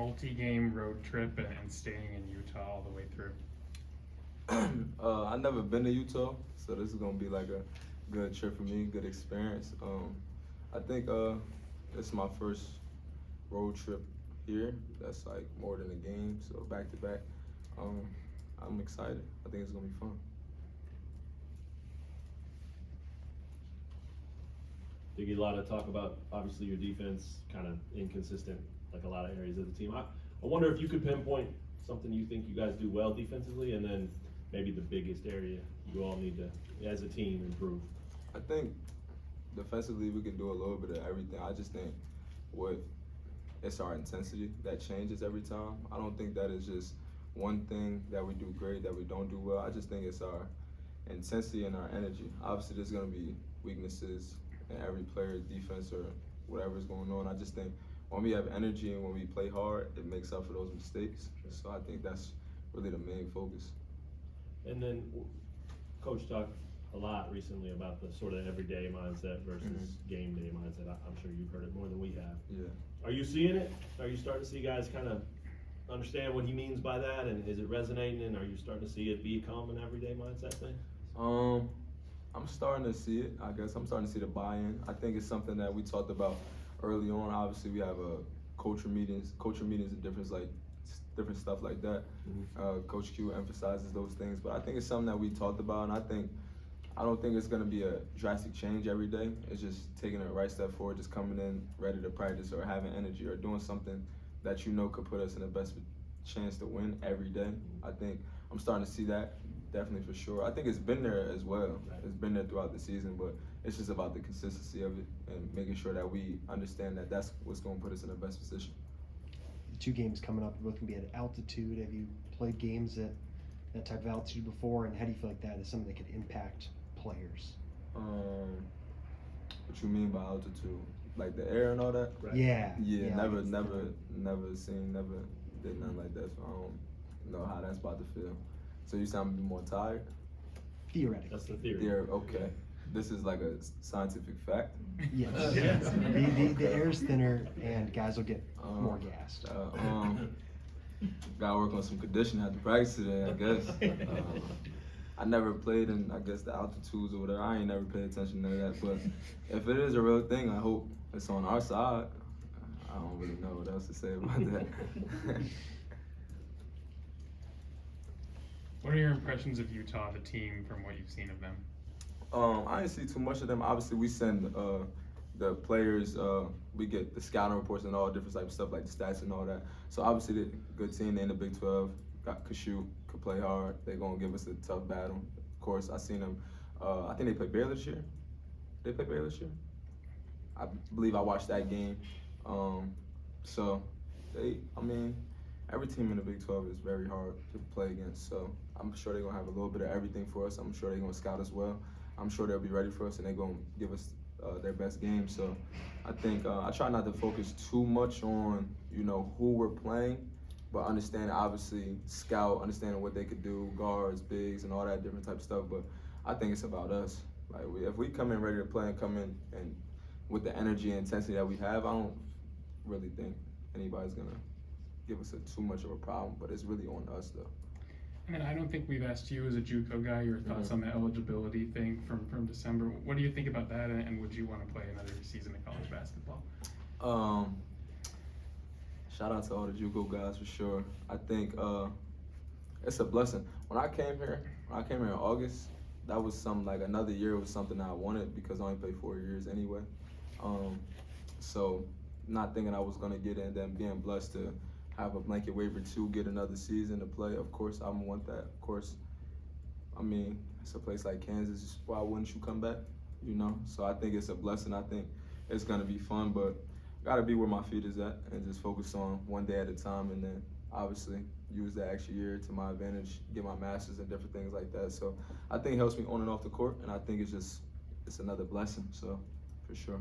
multi-game road trip and staying in Utah all the way through? I've never been to Utah, so this is gonna be like a good trip for me, good experience. I think this is my first road trip here. That's like more than a game, so back to back. I'm excited. I think it's gonna be fun. Diggy, a lot of talk about obviously your defense kind of inconsistent, like a lot of areas of the team. I wonder if you could pinpoint something you think you guys do well defensively, and then maybe the biggest area you all need to, as a team, improve. I think defensively we can do a little bit of everything. I just think it's our intensity that changes every time. I don't think that is just one thing that we do great that we don't do well. I just think it's our intensity and our energy. Obviously, there's gonna be weaknesses in every player's defense or whatever's going on. I just think when we have energy and when we play hard, it makes up for those mistakes. Sure. So I think that's really the main focus. And then Coach talked a lot recently about the sort of everyday mindset versus game day mindset. I'm sure you've heard it more than we have. Yeah. Are you seeing it? Are you starting to see guys kind of understand what he means by that, and is it resonating, and are you starting to see it become an everyday mindset thing? I'm starting to see it. I guess I'm starting to see the buy-in. I think it's something that we talked about early on. Obviously, we have culture meetings and different stuff like that. Coach Q emphasizes those things, but I think it's something that we talked about, and I don't think it's going to be a drastic change every day. It's just taking a right step forward, just coming in ready to practice or having energy or doing something that you know could put us in the best chance to win every day. I think I'm starting to see that, definitely for sure. I think it's been there as well. It's been there throughout the season, but it's just about the consistency of it and making sure that we understand that that's what's going to put us in the best position. The two games coming up, both going to be at altitude. Have you played games at that type of altitude before, and how do you feel like that is something that could impact players? What you mean by altitude? Like the air and all that? Right. Yeah. Never did nothing like that, so I don't know how that's about to feel. So you sound more tired? Theoretically. That's the theory. Yeah, okay. This is like a scientific fact? Yes. The air's thinner and guys will get more gassed. Gotta work on some conditioning after practice today, I guess. I never played in, I guess, the altitudes or whatever. I ain't never paid attention to none of that. But if it is a real thing, I hope it's on our side. I don't really know what else to say about that. What are your impressions of Utah, the team, from what you've seen of them? I didn't see too much of them. Obviously, we send the players, we get the scouting reports and all different types of stuff like the stats and all that. So obviously, they're a good team. They're in the Big 12. Could shoot, could play hard. They're gonna give us a tough battle. Of course, I seen them. I think they played Baylor this year. They played Baylor this year. I believe I watched that game. So every team in the Big 12 is very hard to play against. So I'm sure they're gonna have a little bit of everything for us. I'm sure they're gonna scout us well. I'm sure they'll be ready for us, and they're gonna give us their best game. So I think I try not to focus too much on who we're playing, but understanding understanding what they could do, guards, bigs, and all that different type of stuff. But I think it's about us. Like if we come in ready to play and come in and with the energy and intensity that we have, I don't really think anybody's gonna give us too much of a problem. But it's really on us though. And then I don't think we've asked you as a JUCO guy your thoughts on the eligibility thing from December. What do you think about that, and would you want to play another season of college basketball? Shout out to all the JUCO guys for sure. I think it's a blessing. When I came here in August, that was another year was something I wanted because I only played 4 years anyway. So not thinking I was gonna get in, then being blessed to have a blanket waiver to get another season to play. Of course, I want that. Of course, it's a place like Kansas. Why wouldn't you come back? So I think it's a blessing. I think it's gonna be fun, but gotta be where my feet is at and just focus on one day at a time, and then obviously use that extra year to my advantage, get my master's and different things like that. So I think it helps me on and off the court, and I think it's another blessing. So for sure.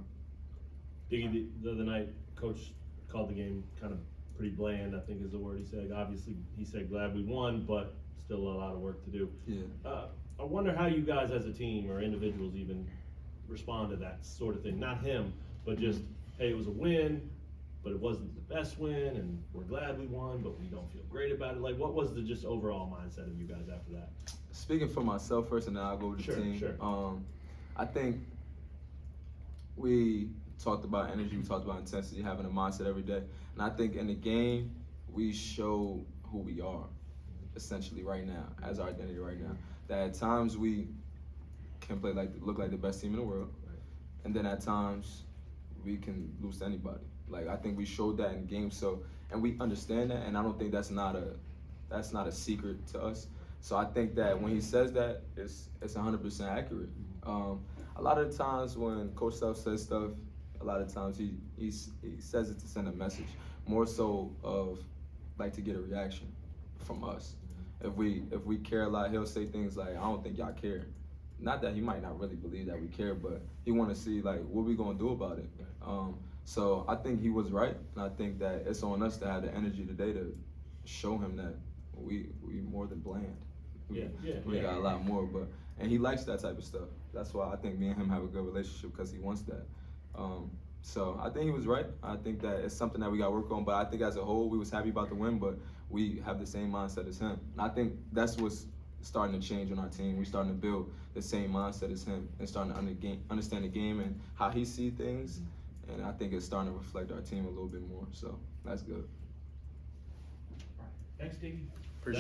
Diggy, the other night, Coach called the game kind of pretty bland, I think is the word he said. Obviously, he said glad we won, but still a lot of work to do. Yeah. I wonder how you guys as a team or individuals even respond to that sort of thing. Not him, but just, hey, it was a win. but it wasn't the best win, and we're glad we won, but we don't feel great about it. Like, what was the just overall mindset of you guys after that? Speaking for myself first, and then I'll go with the Sure, team. sure. I think we talked about energy, we talked about intensity, having a mindset every day. And I think in the game, we show who we are, essentially right now, as our identity right now. That at times we can play look like the best team in the world, and then at times we can lose to anybody. Like, I think we showed that in games, so, and we understand that, and I don't think that's not a secret to us. So I think that when he says that, it's 100% accurate. A lot of the times when Coach Self says stuff, a lot of times he says it to send a message, more so of like to get a reaction from us. If we care a lot, he'll say things like, "I don't think y'all care." Not that he might not really believe that we care, but he want to see like what we gonna do about it. So I think he was right, and I think that it's on us to have the energy today to show him that we more than bland. We got a lot more, and he likes that type of stuff. That's why I think me and him have a good relationship, because he wants that. So I think he was right. I think that it's something that we got to work on, but I think as a whole we was happy about the win, but we have the same mindset as him. And I think that's what's starting to change on our team. We're starting to build the same mindset as him and starting to understand the game and how he sees things. And I think it's starting to reflect our team a little bit more. So that's good. Thanks, Diggy. Appreciate it.